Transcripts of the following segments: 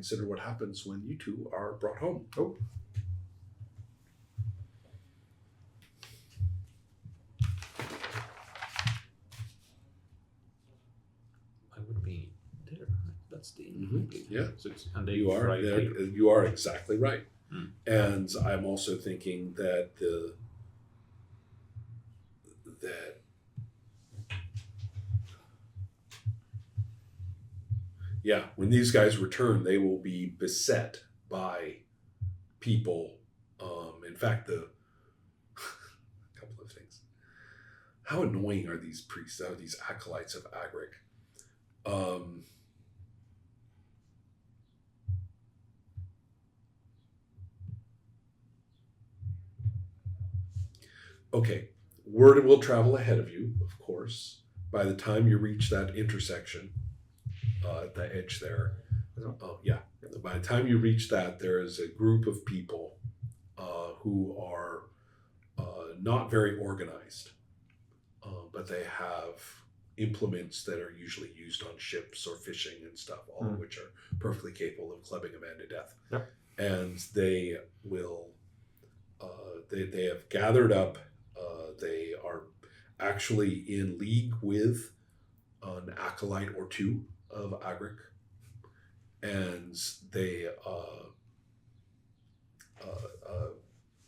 consider what happens when you two are brought home. Oh. I would be there. That's the Yeah. So and You are right there, here. you are exactly right. Mm. And I'm also thinking that when these guys return, they will be beset by people. In fact, a couple of things. How annoying are these priests? Are these acolytes of Agric? Okay, word will travel ahead of you, of course. By the time you reach that intersection, at the edge there, by the time you reach that, there is a group of people who are not very organized, but they have implements that are usually used on ships or fishing and stuff, all of which are perfectly capable of clubbing a man to death. Yep. And they will, they have gathered up. They are actually in league with an acolyte or two of Agric, and they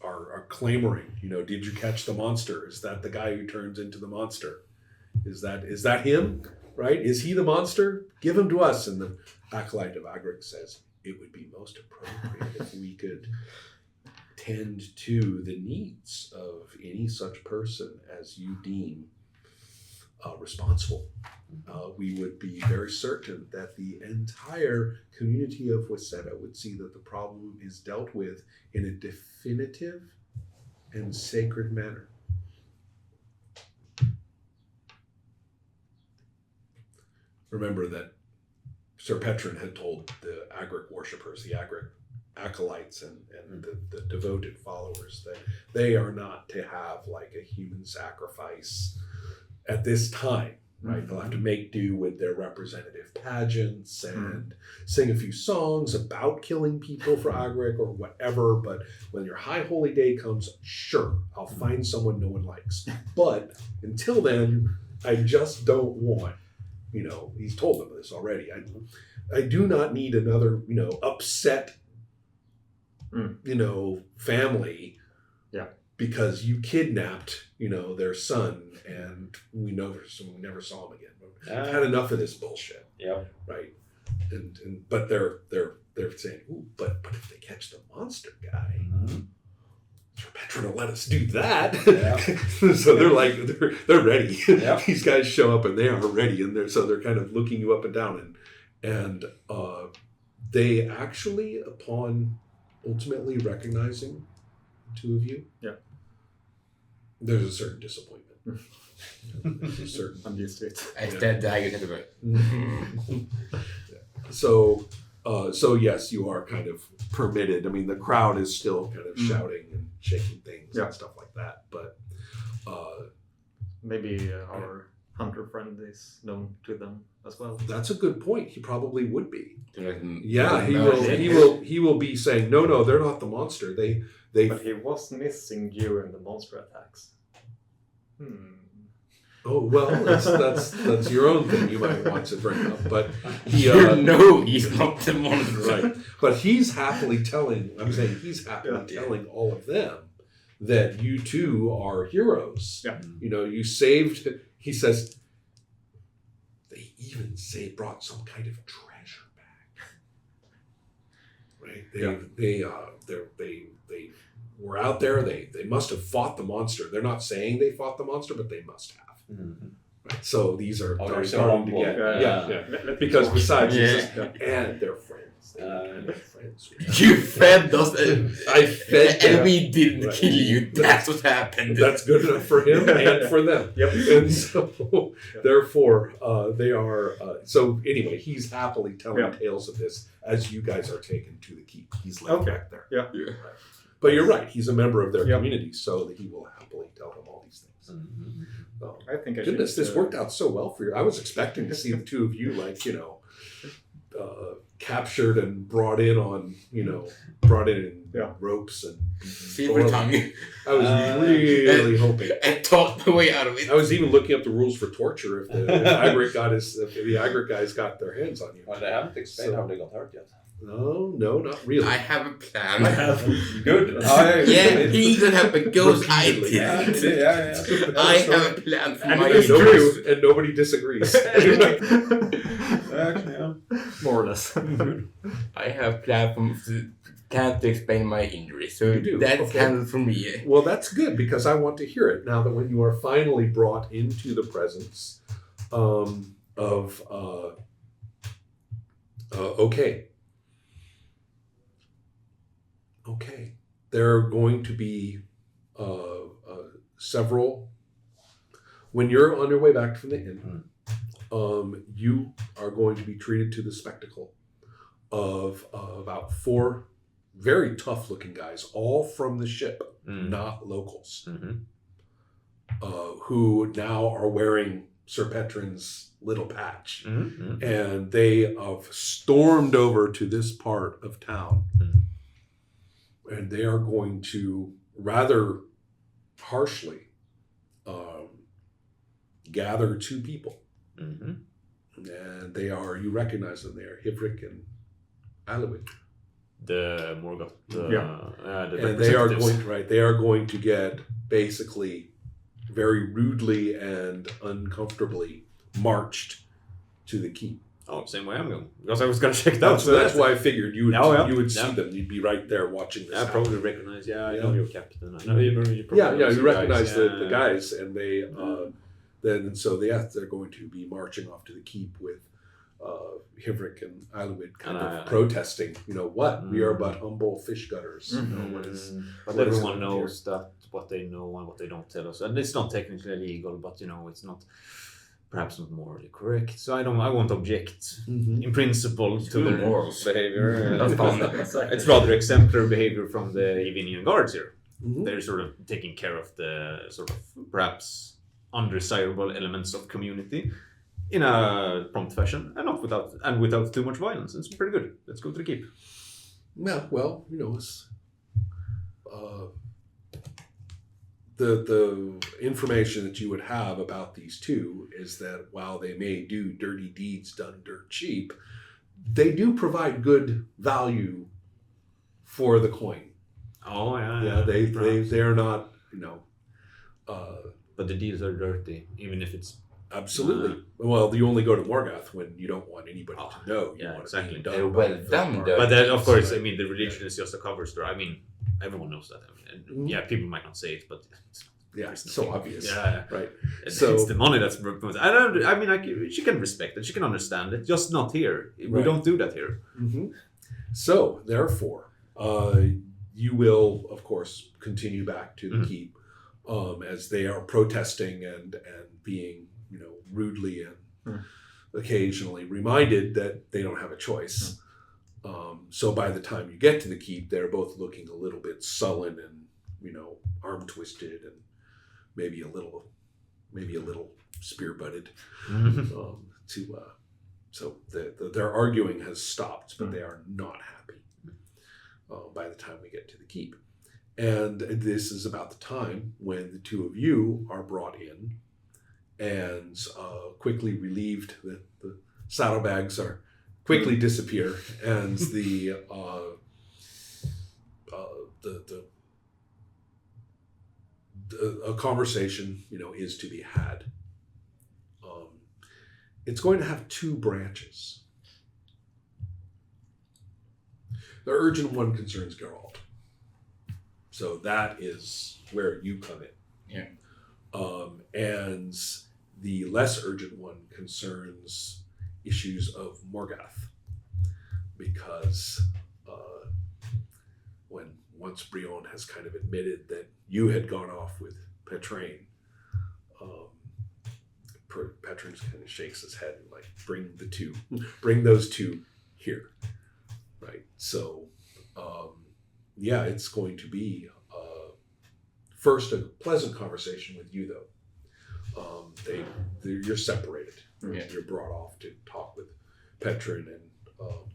are clamoring. Did you catch the monster? Is that the guy who turns into the monster? Is that him? Right? Is he the monster? Give him to us. And the acolyte of Agric says, it would be most appropriate if we could tend to the needs of any such person as you deem responsible. We would be very certain that the entire community of Wasetta would see that the problem is dealt with in a definitive and sacred manner. Remember that Sir Petron had told the Agric worshippers, the Agric acolytes and the devoted followers, that they are not to have like a human sacrifice at this time, right? They'll have to make do with their representative pageants and sing a few songs about killing people for Agric or whatever, but when your high holy day comes, sure, I'll find someone no one likes. But until then, I just don't want, he's told them this already, I do not need another, upset family, because you kidnapped, their son, and we never saw him again. I've had enough of this bullshit. Yeah. Right. And but they're saying, ooh, but if they catch the monster guy, Sir Petron will let us do that. Yeah. So they're like they're ready. Yeah. These guys show up and they are ready, and they're kind of looking you up and down, and they actually, upon ultimately recognizing the two of you, there's a certain disappointment. There's a certain. I'm used to it. That dagger never. So yes, you are kind of permitted. I mean, the crowd is still kind of shouting and shaking things and stuff like that. But maybe our hunter friend is known to them as well. That's a good point. He probably would be. Yeah, he will be saying, no, they're not the monster. They. But he was missing during the monster attacks. Oh well, that's your own thing. You might want to bring up, but he's not the monster, right? But he's happily telling. I'm saying he's happily telling all of them that you two are heroes. Yeah. You saved. He says. They even brought some kind of treasure back. Right? They were out there. They must have fought the monster. They're not saying they fought the monster, but they must have. Right? So these are starting to get Yeah. Because besides, and they're friends. They're friends. You fed us. I fed them. And we didn't kill you. That's what happened. That's good enough for him and for them. Yep. And so, therefore, they are. So anyway, he's happily telling tales of this as you guys are taken to the keep. He's left back there. Yeah. Right. But you're right. He's a member of their community, so that he will happily tell them all these things. I think Goodness, this worked out so well for you. I was expecting to see the two of you, captured and brought in Yeah. ropes and Silver tongue. I was really hoping. And talked my way out of it. I was even looking up the rules for torture if the Agric guys got their hands on you. Well, they haven't explained how they got hurt yet. No, not really. I have a plan. Good. Yeah, he could have a ghost. I Repeatedly. didn't. Yeah. I have a plan for And my it's injuries. and nobody disagrees. Actually, yeah. More or less. I have a plan to explain my injuries. So You do, that's okay. handled for me. Well, that's good because I want to hear it now that when you are finally brought into the presence of okay, there are going to be several. When you're on your way back from the inn, you are going to be treated to the spectacle of about 4 very tough-looking guys, all from the ship, not locals, who now are wearing Sir Petrin's little patch, and they have stormed over to this part of town, and they are going to rather harshly gather 2 people, and you recognize them. They are Hivrik and Alowid. The Morgoth. The And they are going to get basically very rudely and uncomfortably marched to the keep. Oh, same way I'm going. Because I was going to check it out. That's why I figured you would Yeah. you would see Yeah. them. You'd be right there watching this. I happen. probably recognize. Yeah, I Yeah. know your captain. I know you probably You recognize guys. the guys, and they they're going to be marching off to the keep with Hivrik and Alowid kind of protesting. You know what? We are but humble fish gutters. You know what is? But what is everyone going on knows that what they know and what they don't tell us, and it's not technically illegal, but it's not perhaps not morally correct. So I won't object in principle to their moral behavior. That's fun. It's rather exemplary behavior from the Evenian guards here. Mhm. They're sort of taking care of the sort of perhaps undesirable elements of community in a prompt fashion, and not without too much violence. It's pretty good. Let's go to the keep. Yeah, well, it's the information that you would have about these 2 is that while they may do dirty deeds done dirt cheap, they do provide good value for the coin. Oh yeah. Yeah, they're not, But the deals are dirty, even if it's absolutely. Well, you only go to Morgoth when you don't want anybody to know. You yeah, want exactly. it being They're done well by a third done, party. though. But then, of course, Right. I mean, the religion is just a cover story. I mean, everyone knows that. Mhm. Yeah, people might not say it, but It's so obvious. Yeah, Right. it's the money that's. She can respect it. She can understand it. Just not here. We Right. don't do that here. Mm-hmm. So, therefore, you will, of course, continue back to the keep as they are protesting and being, rudely and occasionally reminded that they don't have a choice. So by the time you get to the keep, they're both looking a little bit sullen and, arm twisted and maybe a little spear butted. So their arguing has stopped, but they are not happy by the time we get to the keep. And this is about the time when the 2 of you are brought in and quickly relieved. The saddlebags are quickly disappear, and a conversation, is to be had. It's going to have 2 branches. The urgent one concerns Geralt. So that is where you come in. Yeah. And the less urgent one concerns issues of Morgoth. Because once Brion has kind of admitted that you had gone off with Petrain, Petrin kind of shakes his head and bring those 2 here. Right. So, it's going to be first a pleasant conversation with you, though. You're separated. Yeah. You're brought off to talk with Petrin and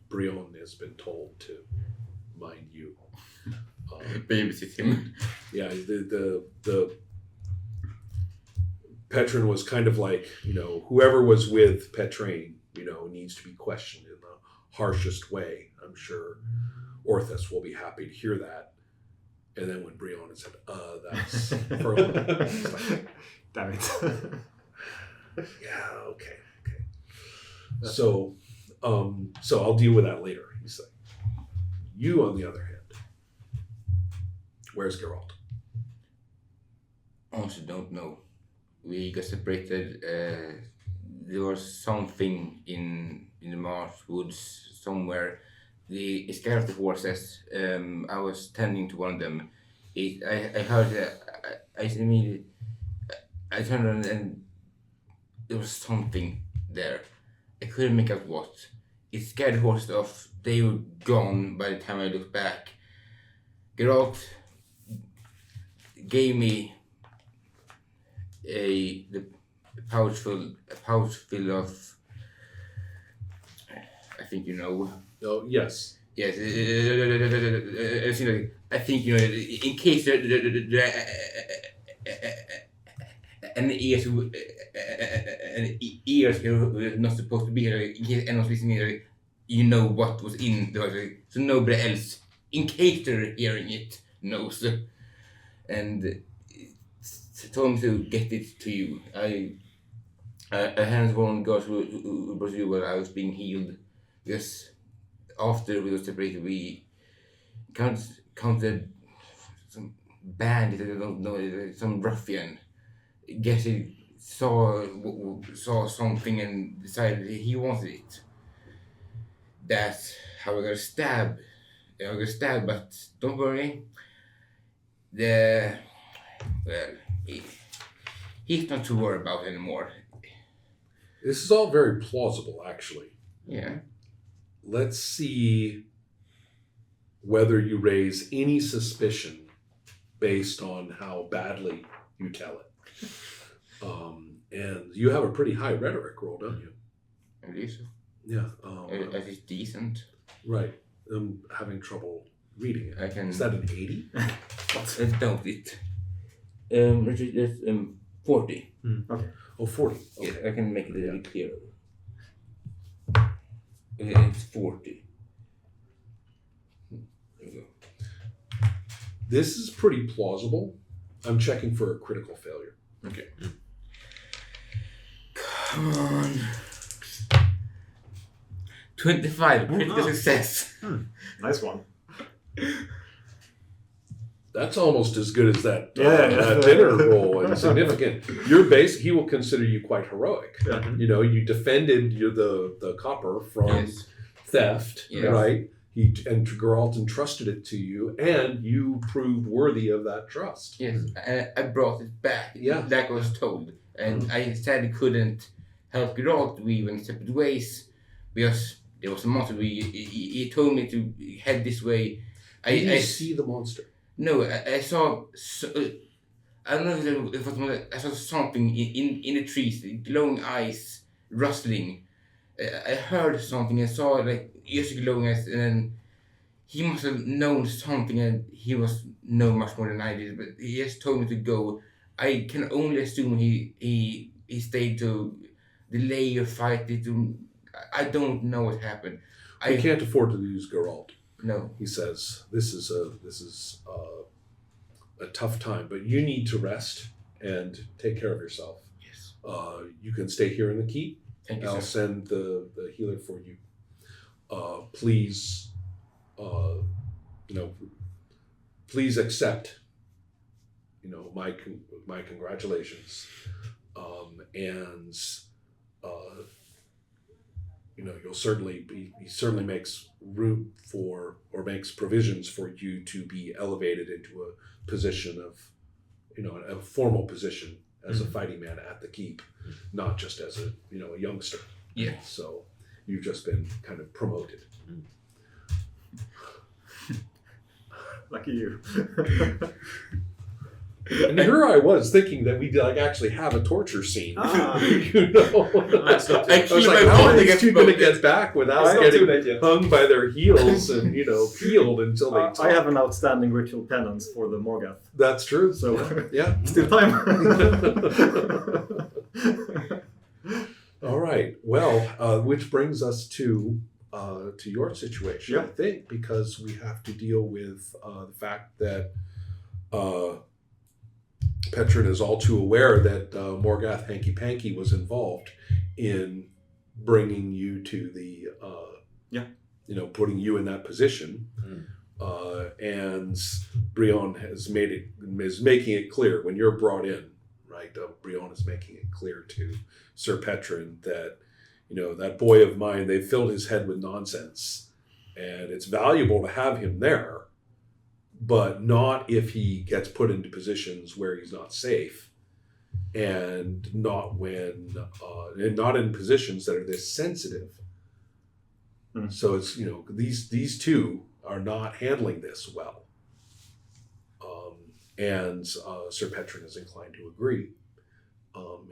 Brion has been told to mind you. Babysit him. Yeah, the Petrin was kind of like, whoever was with Petrain, needs to be questioned in the harshest way. I'm sure Orthus will be happy to hear that. And then when Brion said, that's Fergal. Damn it. Yeah, okay. So I'll deal with that later, he said. You, on the other hand, where's Geralt? Honestly, don't know. We got separated. There was something in the marsh woods somewhere. The scared of the horses. I was tending to one of them. I heard. I turned around and there was something there. I couldn't make out what. It scared the horses off. They were gone by the time I looked back. Geralt gave me a pouch full of. I think you know. Oh, yes. Yes, I think in case there ears here who are not supposed to be here, in case anyone's listening here, what was in the so nobody else, in case they're hearing it, knows. And told me to get it to you. I had one of the guys who brought you while I was being healed, because after we were separated, we counted some bandit, I don't know, some ruffian. Guess he saw something and decided he wanted it. That's how I got stabbed. But don't worry. He's not to worry about anymore. This is all very plausible, actually. Yeah. Let's see whether you raise any suspicion based on how badly you tell it. And you have a pretty high rhetoric roll, don't you? I believe so. Yeah. That is decent. Right. I'm having trouble reading it. I can. Is that an 80? I doubt it. Richard, that's 40. Okay. Oh, 40. Okay. Yeah, I can make it a little clearer. It's 40. There we go. This is pretty plausible. I'm checking for a critical failure. Okay. Come on. 25. Critical success. Nice one. That's almost as good as that Yeah. dinner roll and significant. He will consider you quite heroic. Yeah. You defended the copper from theft, Yes. right? And Geralt entrusted it to you, and you proved worthy of that trust. Yes, I brought it back. Yeah. Like I was told. And I sadly couldn't help Geralt. We went separate ways because there was a monster. He told me to head this way. Did you see the monster? No, I saw. I don't know if it was. I saw something in the trees, glowing eyes, rustling. I heard something and saw just glowing eyes, and then he must have known something, and he must know much more than I did. But he just told me to go. I can only assume he stayed to delay or fight it. I don't know what happened. I can't afford to lose Geralt. No. He says, this is a tough time, but you need to rest and take care of yourself. Yes. You can stay here in the keep. Thank you, I'll sir. send the healer for you. Please, please accept, my congratulations. And you'll certainly he certainly makes room for, or makes provisions for you to be elevated into a position of, a formal position as a fighting man at the keep, not just as a youngster. Yeah. So you've just been kind of promoted. Lucky you. And here I was thinking that we'd like actually have a torture scene. Ah. You know, That's not I I was kill like, my how are body these gets two going to voted. get back without It's not too getting late yet. hung by their heels and peeled until they talk? I have an outstanding ritual penance for the Morgoth. That's true. So Yeah. still time. All right. Well, which brings us to your situation, Yeah. I think, because we have to deal with the fact that Petrin is all too aware that Morgoth Hanky Panky was involved in bringing you to the, putting you in that position. And Brion is making it clear when you're brought in, right? Brion is making it clear to Sir Petrin that, that boy of mine, they filled his head with nonsense, and it's valuable to have him there, but not if he gets put into positions where he's not safe, and not not in positions that are this sensitive. So it's, these two are not handling this well. And Sir Petrin is inclined to agree,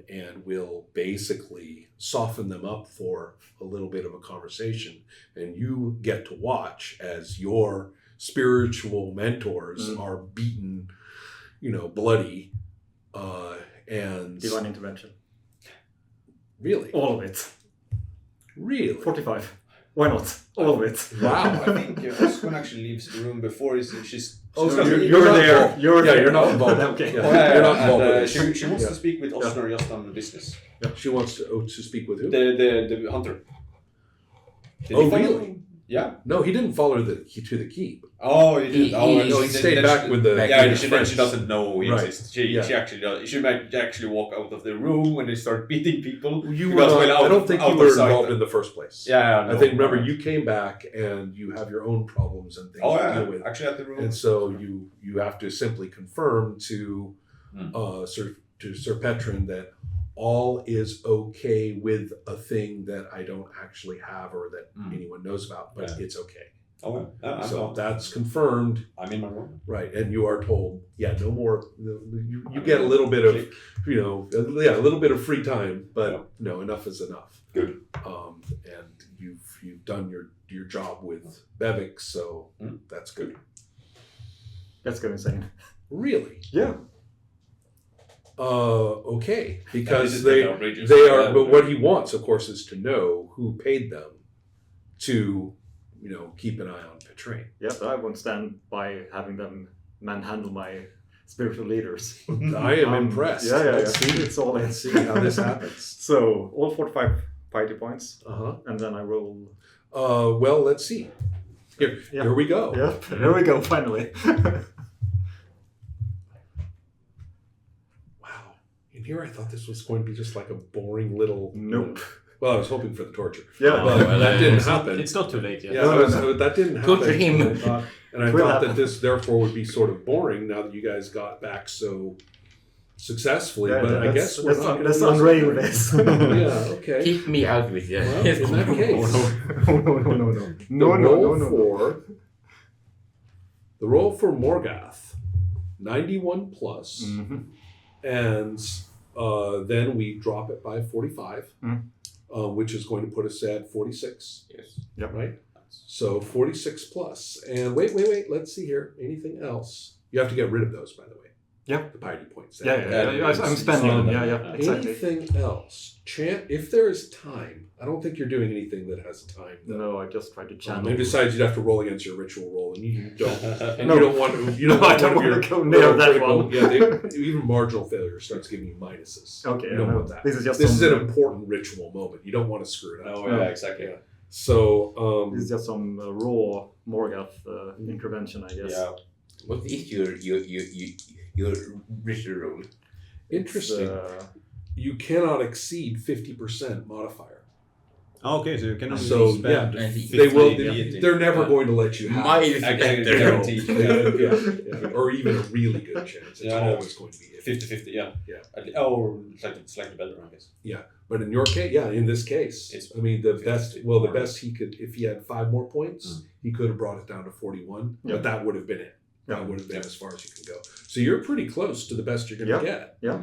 and will basically soften them up for a little bit of a conversation. And you get to watch as your spiritual mentors are beaten, bloody, and... Divine intervention. Really? All of it. Really? 45. Why not? All of it. Wow. I think Oscwen actually leaves the room before she's. Oh, not- you're not there. involved. You're Yeah, there. you're not involved. Okay. Yeah. Oh, yeah, You're not and, involved with this. she wants Yeah. to speak with Osner just on business. She wants to speak with who? The hunter. Did Oh, he follow? really? Yeah. No, he didn't follow to the keep. Oh, you did. he stayed back with the- Yeah, his she friends. doesn't know he Right. exists. She Yeah. actually does. She might actually walk out of the room when they start beating people. You were Because, not, well, I don't think you out were of sight. involved in the first place. Yeah, I think, remember, you came back and you have your own problems and things Oh to yeah, deal with. actually at the room. And so you have to simply confirm to Sir Petrin that all is okay with a thing that I don't actually have or that anyone knows about, but it's okay. Oh yeah, So that's confirmed, I'm in my room. right? And you are told, no more. You get a little bit of, a little bit of free time, but no, enough is enough. Good. And you've done your job with Bevik, so that's good. Let's go insane. Really? Yeah. Okay, because That is they outrageous. are. Yeah. But what he wants, of course, is to know who paid them to, keep an eye on Petrain. Yes, I won't stand by having them manhandle my spiritual leaders. I am impressed. Yeah. Let's see. It's all in. Let's see how this happens. So, all 45 piety points, Uh-huh. and then I roll. Well, let's see. Here we go. Yep, there we go, finally. Wow. In here, I thought this was going to be just like a boring little. Nope. Well, I was hoping for the torture. Yeah. But that didn't happen. It's not too late yet. Yeah, that didn't happen. Torture him. And I Will thought that happen. this, therefore, would be sort of boring now that you guys got back so successfully. But I guess we're not gonna let's do unrail this. this. Yeah. Okay. Keep me out with you. Well, in that case, the roll for Morgoth, 91 plus, and then we drop it by 45, which is going to put us at 46. Yes. Yep. Right. So 46 plus. And wait. Let's see here. Anything else? You have to get rid of those, by the way. Yep. The piety points. Yeah. I'm spending them. Yeah. Exactly. Anything else? If there is time, I don't think you're doing anything that has time. No, I just tried to channel. And besides, you'd have to roll against your ritual roll, and you don't. And No. you don't want to. You don't No, I want don't one of want to your go near that critical- one. Yeah, even marginal failure starts giving you minuses. Okay, you don't no, want that. this is just This is some- an important ritual moment. You don't want to screw it up. Oh yeah, exactly. Yeah. So, This is just some raw Morgoth intervention, I guess. Yeah. What is your ritual roll? interesting. You cannot exceed 50% modifier. Okay, so you can only So, spend yeah. 50 They will. deity. They're never going to let you have. Mine is I can better. guarantee. Yeah. Or even a really good chance. It's Yeah, no. always going to be 50-50, yeah. Yeah. Or slightly better, I guess. But in your case, in this case, It's I mean, the 50, best. Well, the best he could, if he had 5 more points, he could have brought it down to 41. Yeah. But that would have been it. That would have been as far as you can go. So you're pretty close to the best you're going to get. Yeah.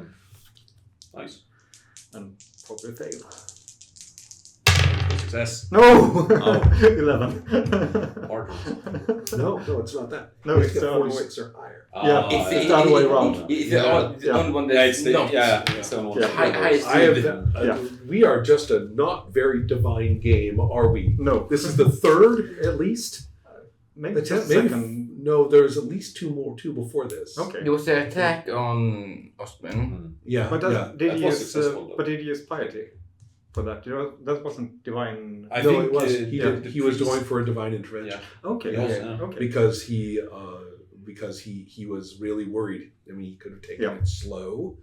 Nice. And probably fail. Success. No! Oh. 11. Harder. No, it's not that. No, You it's get the other way. 46 or higher. Yeah, it's the other way around. It's Yeah. the only one Yeah, that's it's the, not. it's the one. Yeah. Highest I have. Yeah. We are just a not very divine game, are we? No. This is the third, at least. Maybe The just maybe second. no. There's at least two before this. Okay. There was an attack on Oscwen. Yeah. But yeah. did That you was use successful, though. but did you use piety for that? That wasn't divine. I No, think it was. the He was priest- going for a divine intervention Yeah. Okay. Yeah. Okay. Yeah. Okay. because he was really worried. I mean, he could have taken Yeah. it slow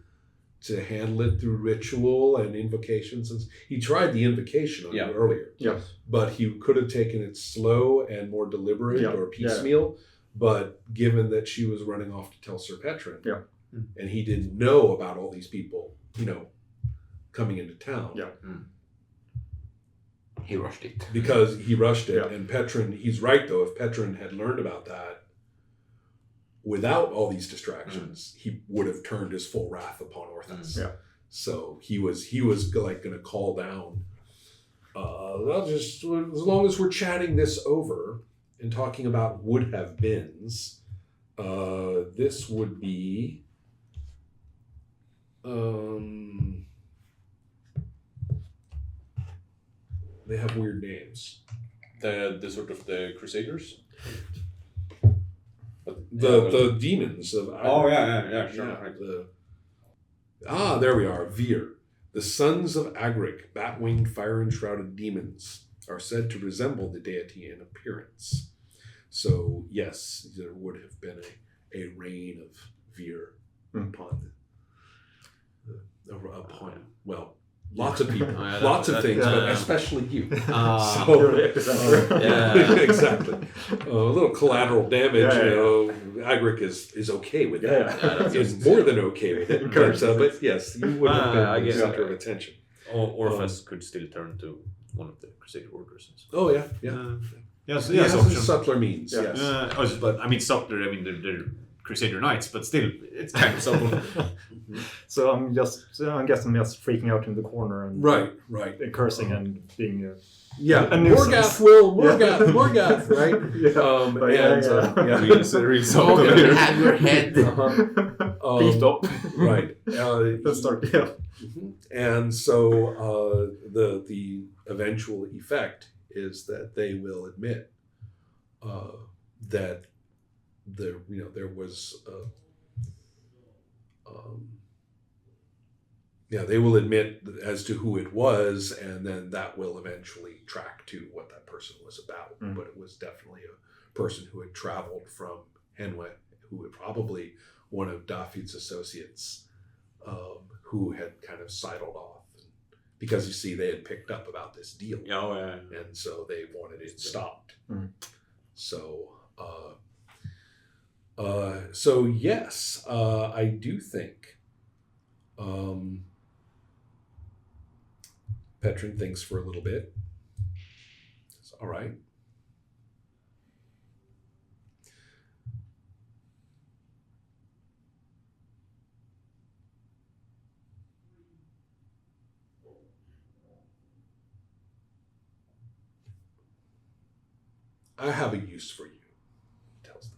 to handle it through ritual and invocations. And he tried the invocation on Yeah. you earlier, Yeah. but he could have taken it slow and more deliberate Yeah. or piecemeal. But given that she was running off to tell Sir Petrin, Yeah. and he didn't know about all these people, coming into town, Yeah. He rushed it. because he rushed it. Yeah. And Petrin, he's right though. If Petrin had learned about that without all these distractions, he would have turned his full wrath upon Orthus. Yeah. So he was like going to call down. I'll just, as long as we're chatting this over and talking about would have beens, this would be. They have weird names. The sort of the Crusaders. The demons of Oh yeah, sure. yeah, Right. there we are. Veer. The sons of Agric, bat-winged, fire-enshrouded demons, are said to resemble the deity in appearance. So yes, there would have been a reign of Veer upon lots of people, Yeah, lots of that- things, but yeah. especially you. Ah. You're the epicenter. Yeah. Exactly. A little collateral damage. Yeah. Agric is okay with Yeah, that. yeah, that's Is more than okay with it. But yes, you would have been I the guess, center of attention. Orpheus could still turn to one of the Crusader orders. Oh yeah. Yes, He yes, has option. subtler means. Yeah. Yes. But I mean, subtler. I mean, they're Crusader knights, but still, it's kind of subtle. So I'm guessing just freaking out in the corner and Right. and cursing and being Yeah. A nuisance. Morgath will. Morgath. Right. yeah. But yeah. Real So subtle. you have your head. Please stop. Right. Let's start. Yeah. And so the eventual effect is that they will admit that there was they will admit as to who it was, and then that will eventually track to what that person was about. Mm. But it was definitely a person who had traveled from Henwe, who had probably one of Dafid's associates, who had kind of sidled off. Because you see, they had picked up about this deal, Yeah. and so they wanted it stopped. Mm. So, yes, I do think Petrin thinks for a little bit. It's all right. I have a use for you, he tells them.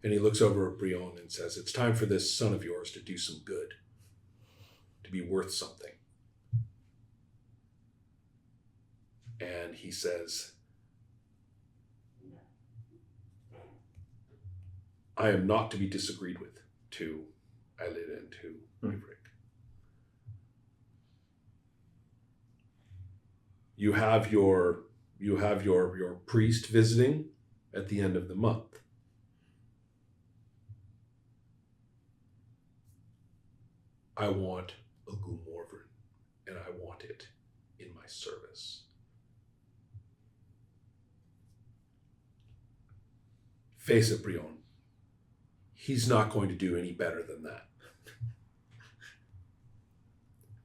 And he looks over at Brion and says, it's time for this son of yours to do some good, to be worth something. And he says, I am not to be disagreed with, to Eilid and to Ivrik. You have your priest visiting at the end of the month. I want a Gumorvern, and I want it in my service. Face it, Brion. He's not going to do any better than that.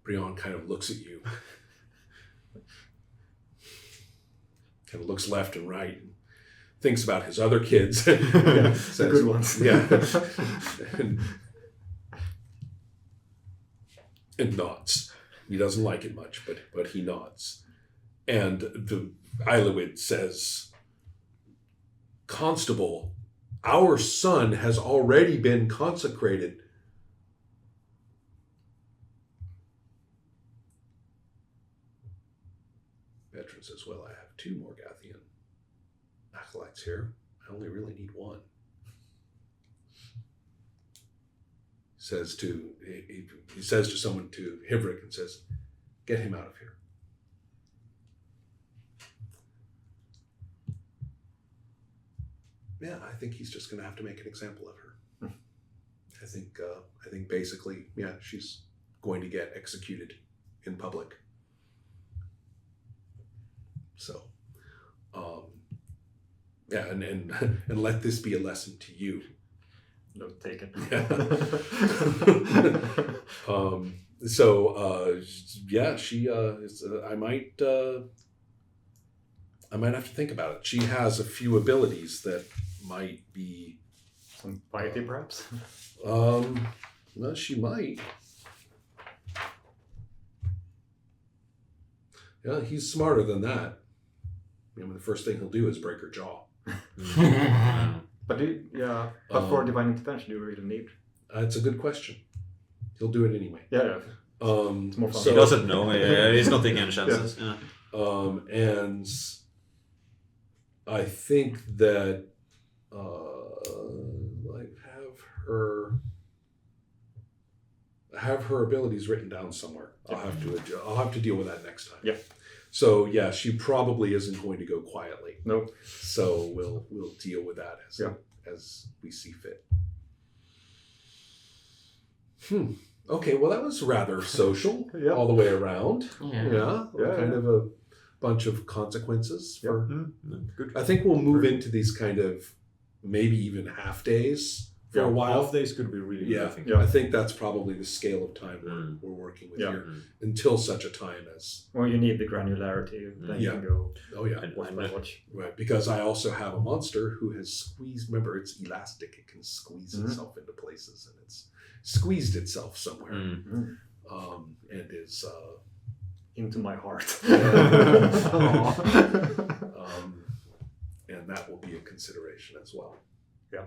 Brion kind of looks at you. Kind of looks left and right, and thinks about his other kids. Yeah, Says, the good ones. Yeah. and nods. He doesn't like it much, but he nods. And the Ilowid says, Constable, our son has already been consecrated. Veteran says, well, I have 2 more Gathian acolytes here. I only really need 1. He says to someone, to Hivrik, and says, get him out of here. Yeah, I think he's just going to have to make an example of her. I think basically, yeah, she's going to get executed in public. So, yeah, and let this be a lesson to you. Note taken. Yeah, she is. I might have to think about it. She has a few abilities that might be Some piety, perhaps. Well, she might. Yeah, he's smarter than that. I mean, the first thing he'll do is break her jaw. But for divine intervention, do you really need? It's a good question. He'll do it anyway. Yeah. It's more fun. He doesn't know. He's not taking any chances. Yeah. And I think that have her abilities written down somewhere. I'll have to deal with that next time. Yeah. So yeah, she probably isn't going to go quietly. No. So we'll deal with that as we see fit. Okay, well that was rather social all the way around. Yeah. Kind of a bunch of consequences for Good. I think we'll move into these kind of maybe even half days for a while. Half days could be really good. I think. I think that's probably the scale of time we're working with here until such a time as Well, you need the granularity, then you can go watch by watch. Right, because I also have a monster who has squeezed. Remember, it's elastic; it can squeeze itself into places, and it's squeezed itself somewhere, and is into my heart. And that will be a consideration as well. Yeah.